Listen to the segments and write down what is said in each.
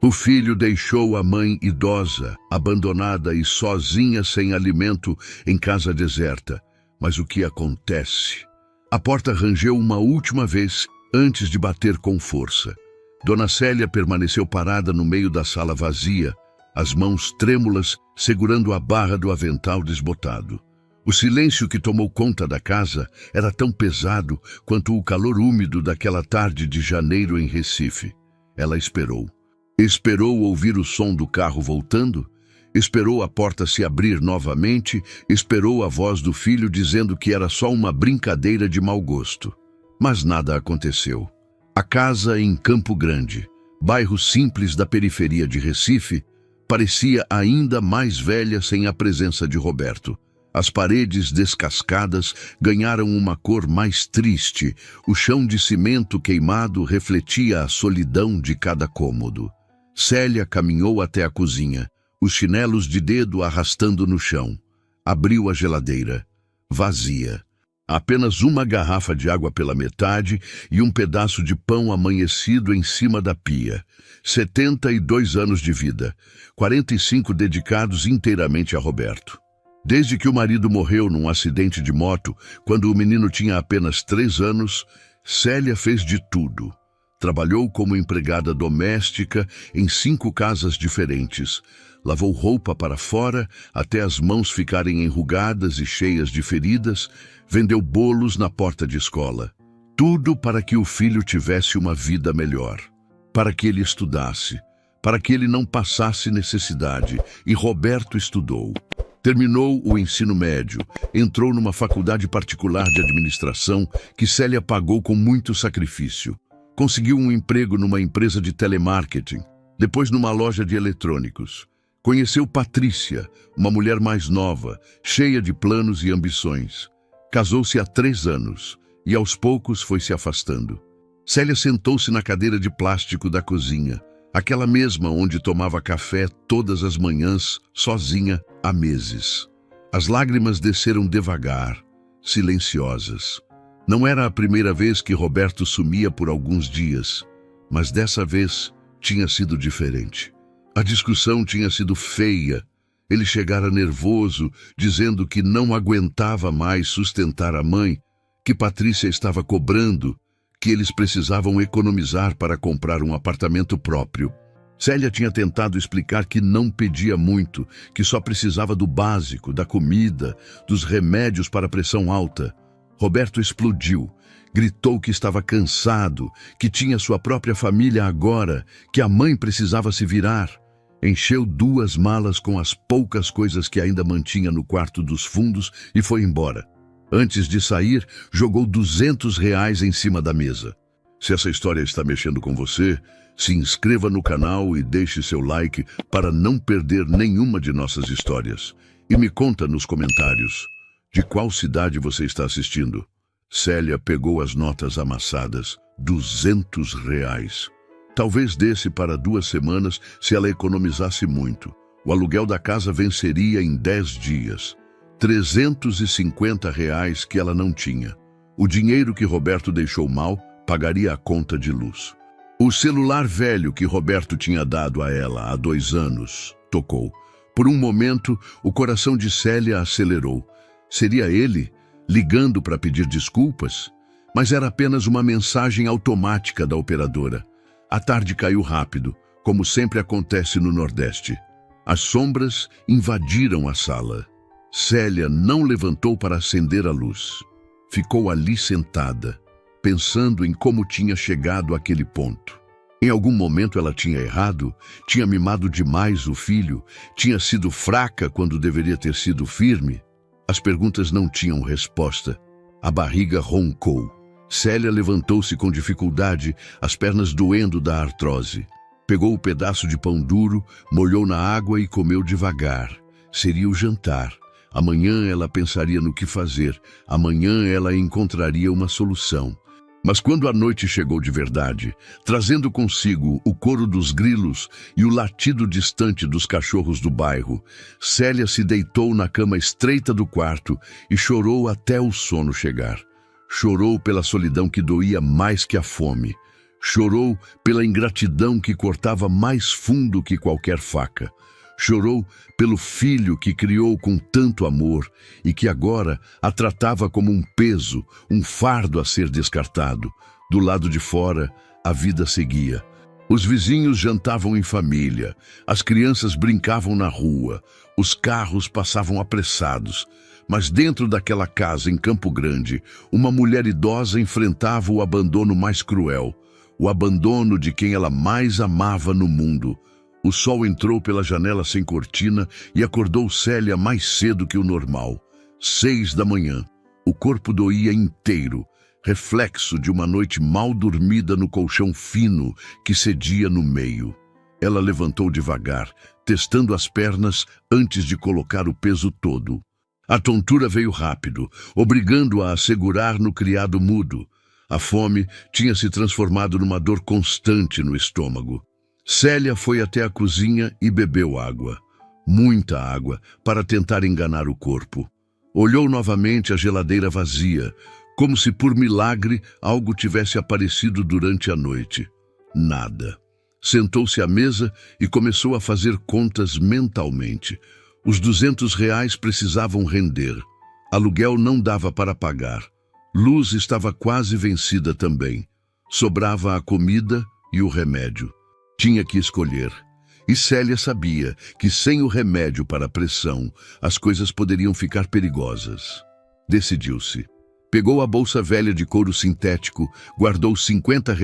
O filho deixou a mãe idosa, abandonada e sozinha sem alimento em casa deserta. Mas o que acontece? A porta rangeu uma última vez antes de bater com força. Dona Célia permaneceu parada no meio da sala vazia, as mãos trêmulas segurando a barra do avental desbotado. O silêncio que tomou conta da casa era tão pesado quanto o calor úmido daquela tarde de janeiro em Recife. Ela esperou. Esperou ouvir o som do carro voltando, esperou a porta se abrir novamente, esperou a voz do filho dizendo que era só uma brincadeira de mau gosto. Mas nada aconteceu. A casa em Campo Grande, bairro simples da periferia de Recife, parecia ainda mais velha sem a presença de Roberto. As paredes descascadas ganharam uma cor mais triste, o chão de cimento queimado refletia a solidão de cada cômodo. Célia caminhou até a cozinha, os chinelos de dedo arrastando no chão. Abriu a geladeira. Vazia. Apenas uma garrafa de água pela metade e um pedaço de pão amanhecido em cima da pia. 72 anos de vida, 45 dedicados inteiramente a Roberto. Desde que o marido morreu num acidente de moto, quando o menino tinha apenas 3 anos, Célia fez de tudo. Trabalhou como empregada doméstica em 5 casas diferentes. Lavou roupa para fora até as mãos ficarem enrugadas e cheias de feridas. Vendeu bolos na porta de escola. Tudo para que o filho tivesse uma vida melhor. Para que ele estudasse. Para que ele não passasse necessidade. E Roberto estudou. Terminou o ensino médio. Entrou numa faculdade particular de administração que Célia pagou com muito sacrifício. Conseguiu um emprego numa empresa de telemarketing, depois numa loja de eletrônicos. Conheceu Patrícia, uma mulher mais nova, cheia de planos e ambições. Casou-se há 3 anos e aos poucos foi se afastando. Célia sentou-se na cadeira de plástico da cozinha, aquela mesma onde tomava café todas as manhãs, sozinha, há meses. As lágrimas desceram devagar, silenciosas. Não era a primeira vez que Roberto sumia por alguns dias, mas dessa vez tinha sido diferente. A discussão tinha sido feia. Ele chegara nervoso, dizendo que não aguentava mais sustentar a mãe, que Patrícia estava cobrando, que eles precisavam economizar para comprar um apartamento próprio. Célia tinha tentado explicar que não pedia muito, que só precisava do básico, da comida, dos remédios para a pressão alta. Roberto explodiu, gritou que estava cansado, que tinha sua própria família agora, que a mãe precisava se virar. Encheu 2 malas com as poucas coisas que ainda mantinha no quarto dos fundos e foi embora. Antes de sair, jogou R$ 200 em cima da mesa. Se essa história está mexendo com você, se inscreva no canal e deixe seu like para não perder nenhuma de nossas histórias. E me conta nos comentários. De qual cidade você está assistindo? Célia pegou as notas amassadas, R$ 200. Talvez desse para 2 semanas se ela economizasse muito. O aluguel da casa venceria em 10 dias. R$ 350 que ela não tinha. O dinheiro que Roberto deixou mal pagaria a conta de luz. O celular velho que Roberto tinha dado a ela há 2 anos tocou. Por um momento, o coração de Célia acelerou. Seria ele, ligando para pedir desculpas? Mas era apenas uma mensagem automática da operadora. A tarde caiu rápido, como sempre acontece no Nordeste. As sombras invadiram a sala. Célia não levantou para acender a luz. Ficou ali sentada, pensando em como tinha chegado àquele ponto. Em algum momento ela tinha errado, tinha mimado demais o filho, tinha sido fraca quando deveria ter sido firme. As perguntas não tinham resposta. A barriga roncou. Célia levantou-se com dificuldade, as pernas doendo da artrose. Pegou o pedaço de pão duro, molhou na água e comeu devagar. Seria o jantar. Amanhã ela pensaria no que fazer. Amanhã ela encontraria uma solução. Mas quando a noite chegou de verdade, trazendo consigo o coro dos grilos e o latido distante dos cachorros do bairro, Célia se deitou na cama estreita do quarto e chorou até o sono chegar. Chorou pela solidão que doía mais que a fome. Chorou pela ingratidão que cortava mais fundo que qualquer faca. Chorou pelo filho que criou com tanto amor e que agora a tratava como um peso, um fardo a ser descartado. Do lado de fora, a vida seguia. Os vizinhos jantavam em família, as crianças brincavam na rua, os carros passavam apressados. Mas dentro daquela casa em Campo Grande, uma mulher idosa enfrentava o abandono mais cruel, o abandono de quem ela mais amava no mundo. O sol entrou pela janela sem cortina e acordou Célia mais cedo que o normal. 6 da manhã. O corpo doía inteiro, reflexo de uma noite mal dormida no colchão fino que cedia no meio. Ela levantou devagar, testando as pernas antes de colocar o peso todo. A tontura veio rápido, obrigando-a a segurar no criado mudo. A fome tinha se transformado numa dor constante no estômago. Célia foi até a cozinha e bebeu água. Muita água, para tentar enganar o corpo. Olhou novamente a geladeira vazia, como se por milagre algo tivesse aparecido durante a noite. Nada. Sentou-se à mesa e começou a fazer contas mentalmente. Os R$ 200 precisavam render. Aluguel não dava para pagar. Luz estava quase vencida também. Sobrava a comida e o remédio. Tinha que escolher. E Célia sabia que sem o remédio para a pressão, as coisas poderiam ficar perigosas. Decidiu-se. Pegou a bolsa velha de couro sintético, guardou R$ 50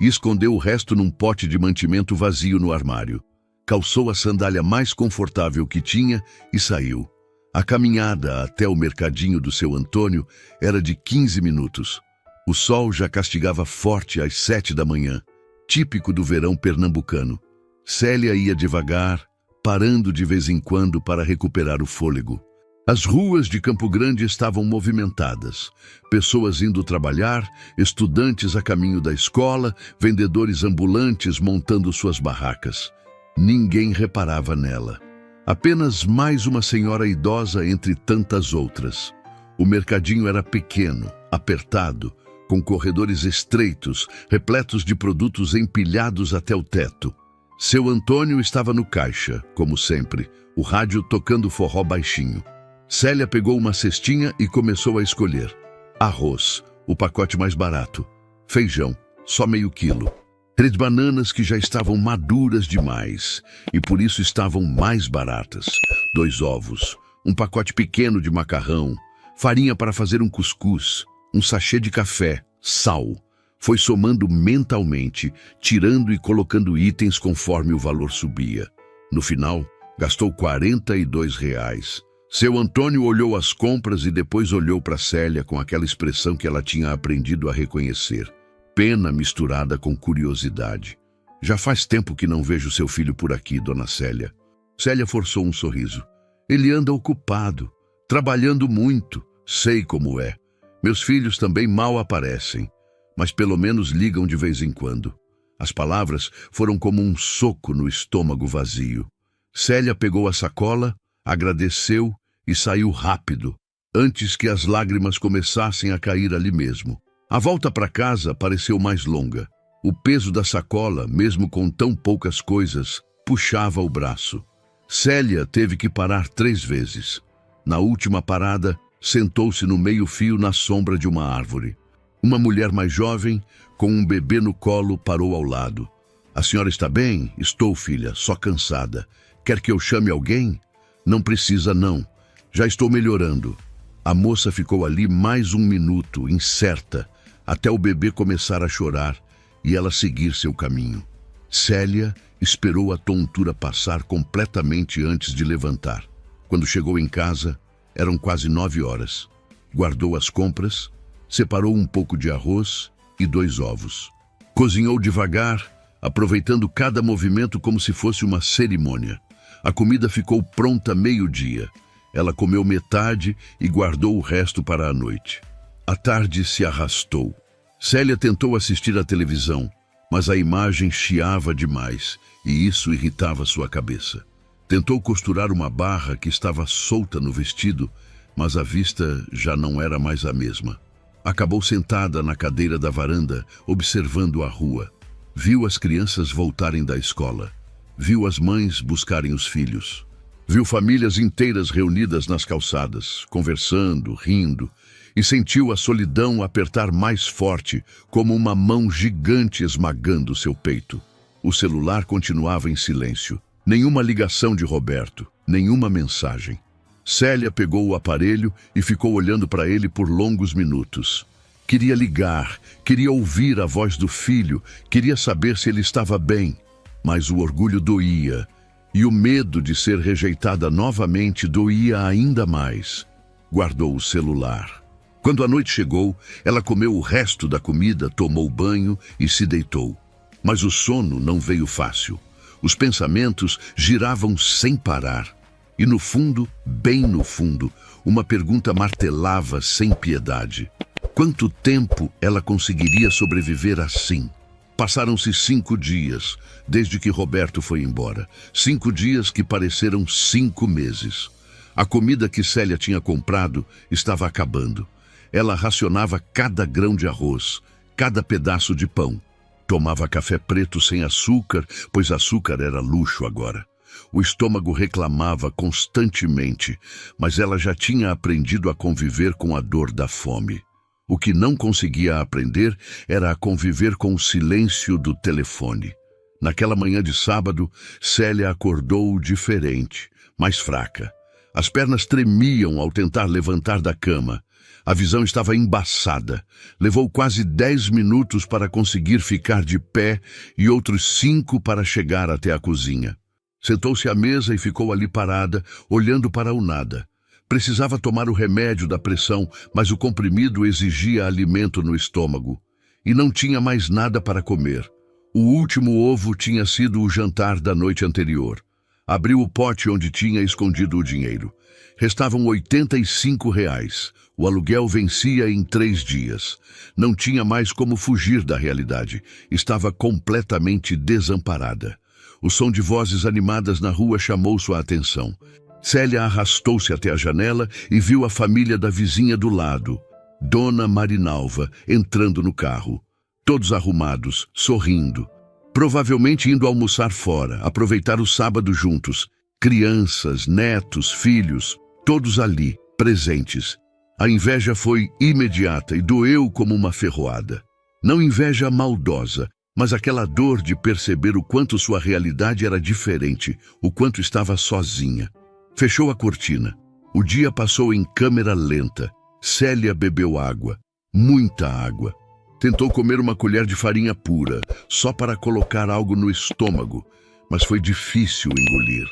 e escondeu o resto num pote de mantimento vazio no armário. Calçou a sandália mais confortável que tinha e saiu. A caminhada até o mercadinho do seu Antônio era de 15 minutos. O sol já castigava forte às 7 da manhã, típico do verão pernambucano. Célia ia devagar, parando de vez em quando para recuperar o fôlego. As ruas de Campo Grande estavam movimentadas. Pessoas indo trabalhar, estudantes a caminho da escola, vendedores ambulantes montando suas barracas. Ninguém reparava nela. Apenas mais uma senhora idosa entre tantas outras. O mercadinho era pequeno, apertado, com corredores estreitos, repletos de produtos empilhados até o teto. Seu Antônio estava no caixa, como sempre, o rádio tocando forró baixinho. Célia pegou uma cestinha e começou a escolher. Arroz, o pacote mais barato. Feijão, só meio quilo. 3 bananas que já estavam maduras demais e por isso estavam mais baratas. 2 ovos, um pacote pequeno de macarrão, farinha para fazer um cuscuz, um sachê de café, sal. Foi somando mentalmente, tirando e colocando itens conforme o valor subia. No final, gastou R$ 42. Seu Antônio olhou as compras e depois olhou para Célia com aquela expressão que ela tinha aprendido a reconhecer. Pena misturada com curiosidade. Já faz tempo que não vejo seu filho por aqui, dona Célia. Célia forçou um sorriso. Ele anda ocupado, trabalhando muito. Sei como é. Meus filhos também mal aparecem, mas pelo menos ligam de vez em quando. As palavras foram como um soco no estômago vazio. Célia pegou a sacola, agradeceu e saiu rápido, antes que as lágrimas começassem a cair ali mesmo. A volta para casa pareceu mais longa. O peso da sacola, mesmo com tão poucas coisas, puxava o braço. Célia teve que parar 3 vezes. Na última parada, sentou-se no meio-fio na sombra de uma árvore. Uma mulher mais jovem, com um bebê no colo, parou ao lado. A senhora está bem? Estou, filha, só cansada. Quer que eu chame alguém? Não precisa, não. Já estou melhorando. A moça ficou ali mais 1 minuto, incerta, até o bebê começar a chorar e ela seguir seu caminho. Célia esperou a tontura passar completamente antes de levantar. Quando chegou em casa, eram quase 9 horas. Guardou as compras, separou um pouco de arroz e 2 ovos. Cozinhou devagar, aproveitando cada movimento como se fosse uma cerimônia. A comida ficou pronta 12:00. Ela comeu metade e guardou o resto para a noite. A tarde se arrastou. Célia tentou assistir à televisão, mas a imagem chiava demais e isso irritava sua cabeça. Tentou costurar uma barra que estava solta no vestido, mas a vista já não era mais a mesma. Acabou sentada na cadeira da varanda, observando a rua. Viu as crianças voltarem da escola. Viu as mães buscarem os filhos. Viu famílias inteiras reunidas nas calçadas, conversando, rindo, e sentiu a solidão apertar mais forte, como uma mão gigante esmagando seu peito. O celular continuava em silêncio. Nenhuma ligação de Roberto, nenhuma mensagem. Célia pegou o aparelho e ficou olhando para ele por longos minutos. Queria ligar, queria ouvir a voz do filho, queria saber se ele estava bem. Mas o orgulho doía, e o medo de ser rejeitada novamente doía ainda mais. Guardou o celular. Quando a noite chegou, ela comeu o resto da comida, tomou banho e se deitou. Mas o sono não veio fácil. Os pensamentos giravam sem parar. E no fundo, bem no fundo, uma pergunta martelava sem piedade. Quanto tempo ela conseguiria sobreviver assim? Passaram-se 5 dias, desde que Roberto foi embora. 5 dias que pareceram 5 meses. A comida que Célia tinha comprado estava acabando. Ela racionava cada grão de arroz, cada pedaço de pão. Tomava café preto sem açúcar, pois açúcar era luxo agora. O estômago reclamava constantemente, mas ela já tinha aprendido a conviver com a dor da fome. O que não conseguia aprender era a conviver com o silêncio do telefone. Naquela manhã de sábado, Célia acordou diferente, mais fraca. As pernas tremiam ao tentar levantar da cama. A visão estava embaçada. Levou quase 10 minutos para conseguir ficar de pé e outros 5 para chegar até a cozinha. Sentou-se à mesa e ficou ali parada, olhando para o nada. Precisava tomar o remédio da pressão, mas o comprimido exigia alimento no estômago. E não tinha mais nada para comer. O último ovo tinha sido o jantar da noite anterior. Abriu o pote onde tinha escondido o dinheiro. Restavam R$ 85. O aluguel vencia em 3 dias. Não tinha mais como fugir da realidade. Estava completamente desamparada. O som de vozes animadas na rua chamou sua atenção. Célia arrastou-se até a janela e viu a família da vizinha do lado, Dona Marinalva, entrando no carro. Todos arrumados, sorrindo. Provavelmente indo almoçar fora, aproveitar o sábado juntos. Crianças, netos, filhos, todos ali, presentes. A inveja foi imediata e doeu como uma ferroada. Não inveja maldosa, mas aquela dor de perceber o quanto sua realidade era diferente, o quanto estava sozinha. Fechou a cortina. O dia passou em câmera lenta. Célia bebeu água, muita água. Tentou comer uma colher de farinha pura, só para colocar algo no estômago, mas foi difícil engolir.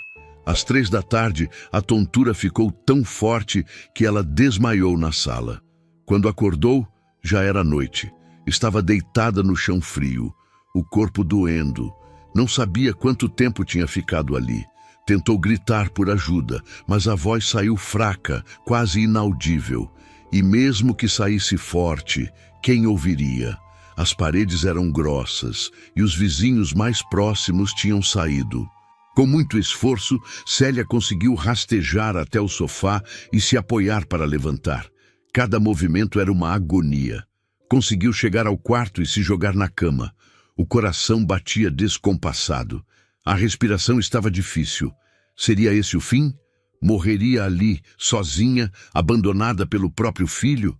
Às 3 da tarde, a tontura ficou tão forte que ela desmaiou na sala. Quando acordou, já era noite. Estava deitada no chão frio, o corpo doendo. Não sabia quanto tempo tinha ficado ali. Tentou gritar por ajuda, mas a voz saiu fraca, quase inaudível. E mesmo que saísse forte, quem ouviria? As paredes eram grossas e os vizinhos mais próximos tinham saído. Com muito esforço, Célia conseguiu rastejar até o sofá e se apoiar para levantar. Cada movimento era uma agonia. Conseguiu chegar ao quarto e se jogar na cama. O coração batia descompassado. A respiração estava difícil. Seria esse o fim? Morreria ali, sozinha, abandonada pelo próprio filho?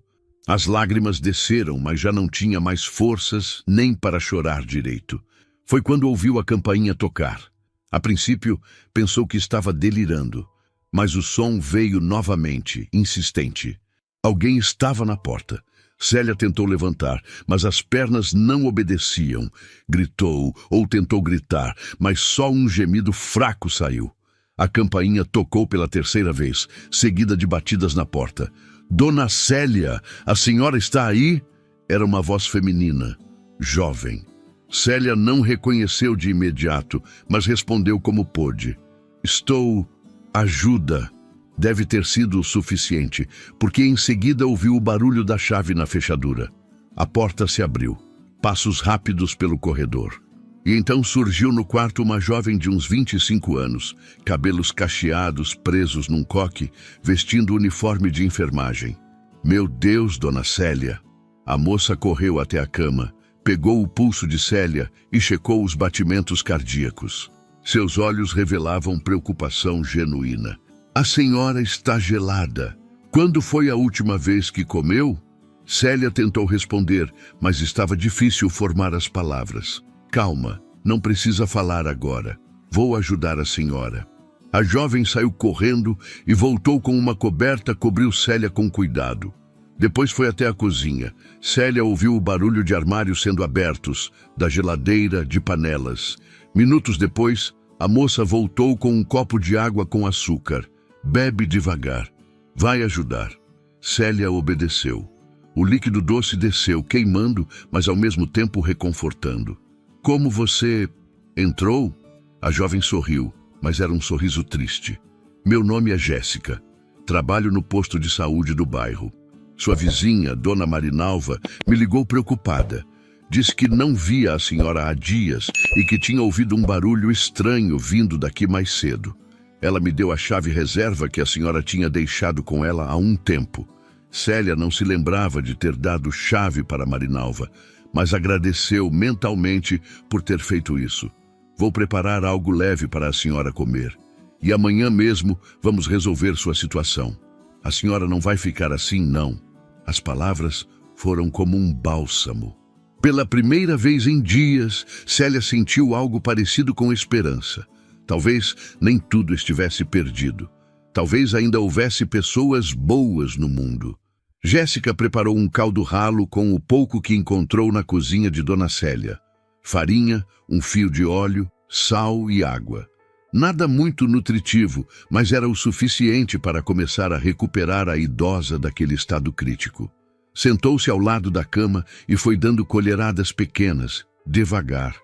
As lágrimas desceram, mas já não tinha mais forças nem para chorar direito. Foi quando ouviu a campainha tocar. A princípio, pensou que estava delirando, mas o som veio novamente, insistente. Alguém estava na porta. Célia tentou levantar, mas as pernas não obedeciam. Gritou ou tentou gritar, mas só um gemido fraco saiu. A campainha tocou pela 3ª vez, seguida de batidas na porta. Dona Célia, a senhora está aí? Era uma voz feminina, jovem. Célia não reconheceu de imediato, mas respondeu como pôde. Estou... ajuda. Deve ter sido o suficiente, porque em seguida ouviu o barulho da chave na fechadura. A porta se abriu. Passos rápidos pelo corredor. E então surgiu no quarto uma jovem de uns 25 anos, cabelos cacheados presos num coque, vestindo uniforme de enfermagem. Meu Deus, Dona Célia! A moça correu até a cama, pegou o pulso de Célia e checou os batimentos cardíacos. Seus olhos revelavam preocupação genuína. A senhora está gelada. Quando foi a última vez que comeu? Célia tentou responder, mas estava difícil formar as palavras. Calma, não precisa falar agora. Vou ajudar a senhora. A jovem saiu correndo e voltou com uma coberta, cobriu Célia com cuidado. Depois foi até a cozinha. Célia ouviu o barulho de armários sendo abertos, da geladeira, de panelas. Minutos depois, a moça voltou com um copo de água com açúcar. Bebe devagar. Vai ajudar. Célia obedeceu. O líquido doce desceu, queimando, mas ao mesmo tempo reconfortando. Como você entrou? A jovem sorriu, mas era um sorriso triste. Meu nome é Jéssica. Trabalho no posto de saúde do bairro. Sua vizinha, Dona Marinalva, me ligou preocupada. Disse que não via a senhora há dias e que tinha ouvido um barulho estranho vindo daqui mais cedo. Ela me deu a chave reserva que a senhora tinha deixado com ela há um tempo. Célia não se lembrava de ter dado chave para Marinalva, mas agradeceu mentalmente por ter feito isso. Vou preparar algo leve para a senhora comer. E amanhã mesmo vamos resolver sua situação. A senhora não vai ficar assim, não. As palavras foram como um bálsamo. Pela primeira vez em dias, Célia sentiu algo parecido com esperança. Talvez nem tudo estivesse perdido. Talvez ainda houvesse pessoas boas no mundo. Jéssica preparou um caldo ralo com o pouco que encontrou na cozinha de Dona Célia. Farinha, um fio de óleo, sal e água. Nada muito nutritivo, mas era o suficiente para começar a recuperar a idosa daquele estado crítico. Sentou-se ao lado da cama e foi dando colheradas pequenas, devagar,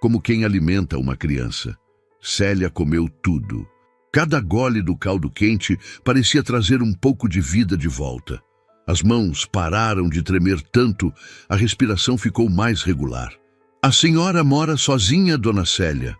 como quem alimenta uma criança. Célia comeu tudo. Cada gole do caldo quente parecia trazer um pouco de vida de volta. As mãos pararam de tremer tanto, a respiração ficou mais regular. A senhora mora sozinha, Dona Célia?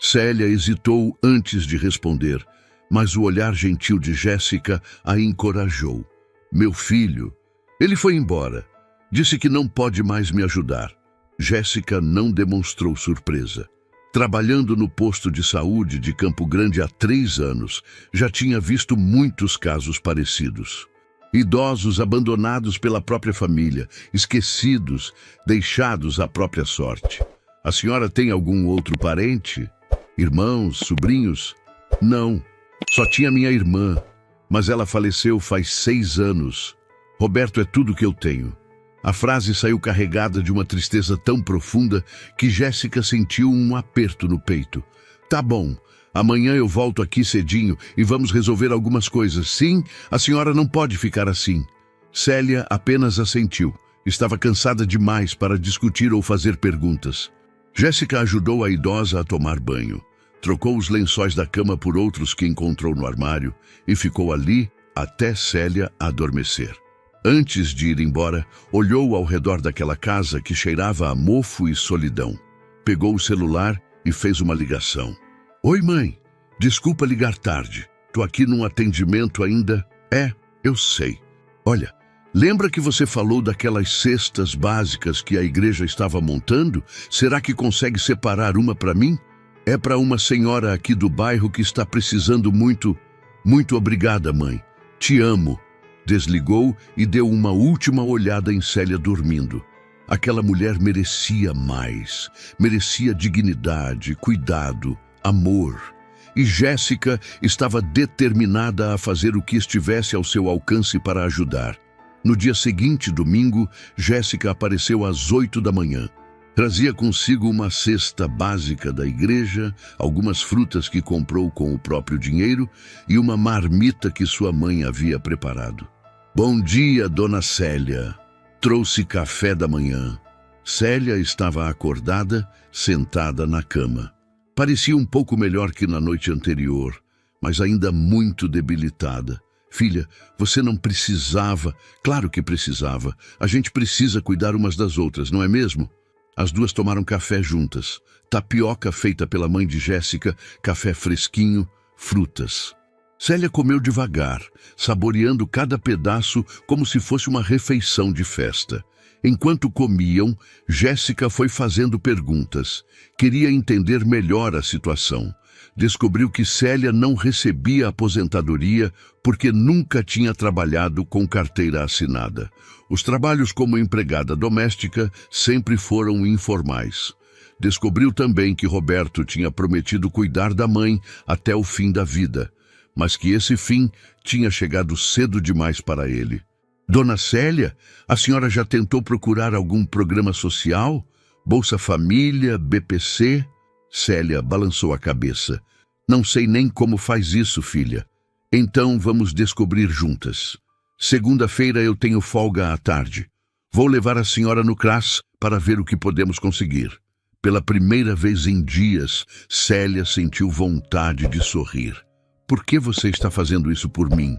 Célia hesitou antes de responder, mas o olhar gentil de Jéssica a encorajou. Meu filho, ele foi embora. Disse que não pode mais me ajudar. Jéssica não demonstrou surpresa. Trabalhando no posto de saúde de Campo Grande há 3 anos, já tinha visto muitos casos parecidos. Idosos abandonados pela própria família, esquecidos, deixados à própria sorte. A senhora tem algum outro parente? Irmãos, sobrinhos? Não, só tinha minha irmã, mas ela faleceu faz 6 anos. Roberto é tudo que eu tenho. A frase saiu carregada de uma tristeza tão profunda que Jéssica sentiu um aperto no peito. Tá bom, amanhã eu volto aqui cedinho e vamos resolver algumas coisas. Sim, a senhora não pode ficar assim. Célia apenas assentiu. Estava cansada demais para discutir ou fazer perguntas. Jéssica ajudou a idosa a tomar banho. Trocou os lençóis da cama por outros que encontrou no armário e ficou ali até Célia adormecer. Antes de ir embora, olhou ao redor daquela casa que cheirava a mofo e solidão. Pegou o celular e fez uma ligação. Oi, mãe. Desculpa ligar tarde. Tô aqui num atendimento ainda. Eu sei. Olha, lembra que você falou daquelas cestas básicas que a igreja estava montando? Será que consegue separar uma para mim? É para uma senhora aqui do bairro que está precisando muito. Muito obrigada, mãe. Te amo. Desligou e deu uma última olhada em Célia dormindo. Aquela mulher merecia mais. Merecia dignidade, cuidado, amor. E Jéssica estava determinada a fazer o que estivesse ao seu alcance para ajudar. No dia seguinte, domingo, Jéssica apareceu às 8 da manhã. Trazia consigo uma cesta básica da igreja, algumas frutas que comprou com o próprio dinheiro e uma marmita que sua mãe havia preparado. Bom dia, Dona Célia. Trouxe café da manhã. Célia estava acordada, sentada na cama. Parecia um pouco melhor que na noite anterior, mas ainda muito debilitada. Filha, você não precisava. Claro que precisava. A gente precisa cuidar umas das outras, não é mesmo? As duas tomaram café juntas. Tapioca feita pela mãe de Jéssica, café fresquinho, frutas. Célia comeu devagar, saboreando cada pedaço como se fosse uma refeição de festa. Enquanto comiam, Jéssica foi fazendo perguntas. Queria entender melhor a situação. Descobriu que Célia não recebia aposentadoria porque nunca tinha trabalhado com carteira assinada. Os trabalhos como empregada doméstica sempre foram informais. Descobriu também que Roberto tinha prometido cuidar da mãe até o fim da vida, mas que esse fim tinha chegado cedo demais para ele. Dona Célia, a senhora já tentou procurar algum programa social? Bolsa Família, BPC? Célia balançou a cabeça. Não sei nem como faz isso, filha. Então vamos descobrir juntas. Segunda-feira eu tenho folga à tarde. Vou levar a senhora no CRAS para ver o que podemos conseguir. Pela primeira vez em dias, Célia sentiu vontade de sorrir. Por que você está fazendo isso por mim?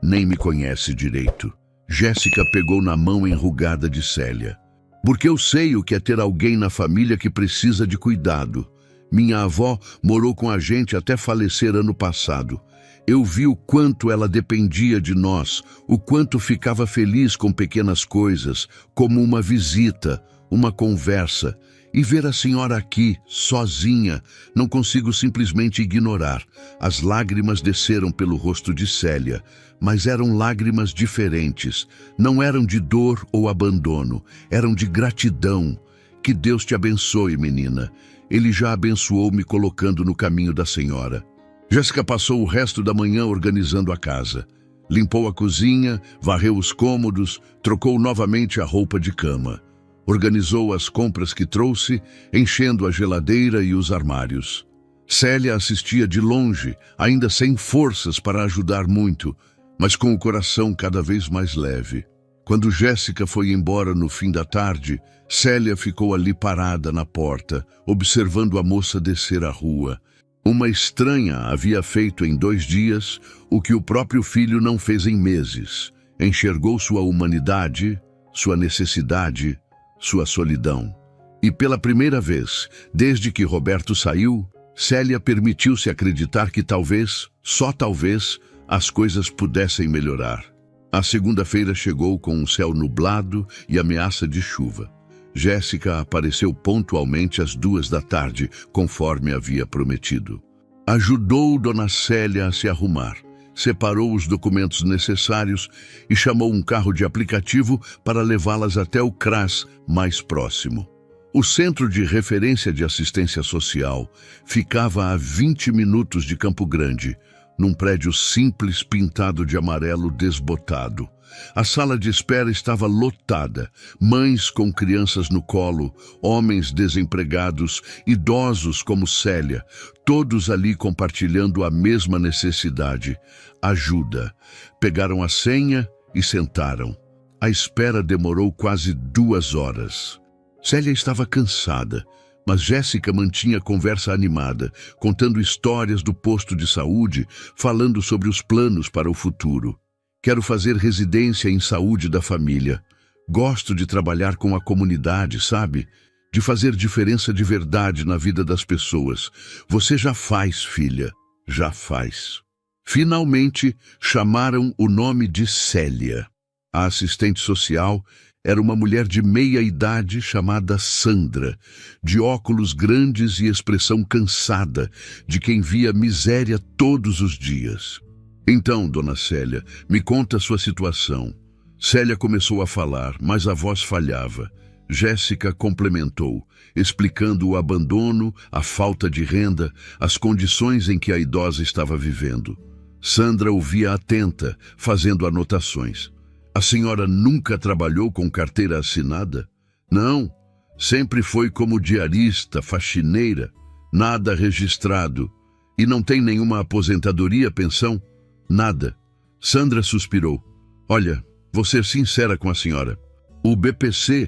Nem me conhece direito. Jéssica pegou na mão enrugada de Célia. Porque eu sei o que é ter alguém na família que precisa de cuidado. Minha avó morou com a gente até falecer ano passado. Eu vi o quanto ela dependia de nós, o quanto ficava feliz com pequenas coisas, como uma visita, uma conversa. E ver a senhora aqui, sozinha, não consigo simplesmente ignorar. As lágrimas desceram pelo rosto de Célia, mas eram lágrimas diferentes. Não eram de dor ou abandono, eram de gratidão. Que Deus te abençoe, menina. Ele já abençoou me colocando no caminho da senhora. Jéssica passou o resto da manhã organizando a casa. Limpou a cozinha, varreu os cômodos, trocou novamente a roupa de cama. Organizou as compras que trouxe, enchendo a geladeira e os armários. Célia assistia de longe, ainda sem forças para ajudar muito, mas com o coração cada vez mais leve. Quando Jéssica foi embora no fim da tarde, Célia ficou ali parada na porta, observando a moça descer a rua. Uma estranha havia feito em 2 dias o que o próprio filho não fez em meses. Enxergou sua humanidade, sua necessidade, sua solidão. E pela primeira vez, desde que Roberto saiu, Célia permitiu-se acreditar que talvez, só talvez, as coisas pudessem melhorar. A segunda-feira chegou com um céu nublado e ameaça de chuva. Jéssica apareceu pontualmente às 2 da tarde, conforme havia prometido. Ajudou Dona Célia a se arrumar, separou os documentos necessários e chamou um carro de aplicativo para levá-las até o CRAS mais próximo. O Centro de Referência de Assistência Social ficava a 20 minutos de Campo Grande, num prédio simples pintado de amarelo desbotado. A sala de espera estava lotada, mães com crianças no colo, homens desempregados, idosos como Célia, todos ali compartilhando a mesma necessidade, ajuda. Pegaram a senha e sentaram. A espera demorou quase 2 horas. Célia estava cansada, mas Jéssica mantinha a conversa animada, contando histórias do posto de saúde, falando sobre os planos para o futuro. Quero fazer residência em saúde da família. Gosto de trabalhar com a comunidade, sabe? De fazer diferença de verdade na vida das pessoas. Você já faz, filha, já faz. Finalmente, chamaram o nome de Célia. A assistente social era uma mulher de meia idade chamada Sandra, de óculos grandes e expressão cansada, de quem via miséria todos os dias. Então, Dona Célia, me conta a sua situação. Célia começou a falar, mas a voz falhava. Jéssica complementou, explicando o abandono, a falta de renda, as condições em que a idosa estava vivendo. Sandra ouvia atenta, fazendo anotações. A senhora nunca trabalhou com carteira assinada? Não, sempre foi como diarista, faxineira, nada registrado. E não tem nenhuma aposentadoria, pensão? Nada. Sandra suspirou. Olha, vou ser sincera com a senhora. O BPC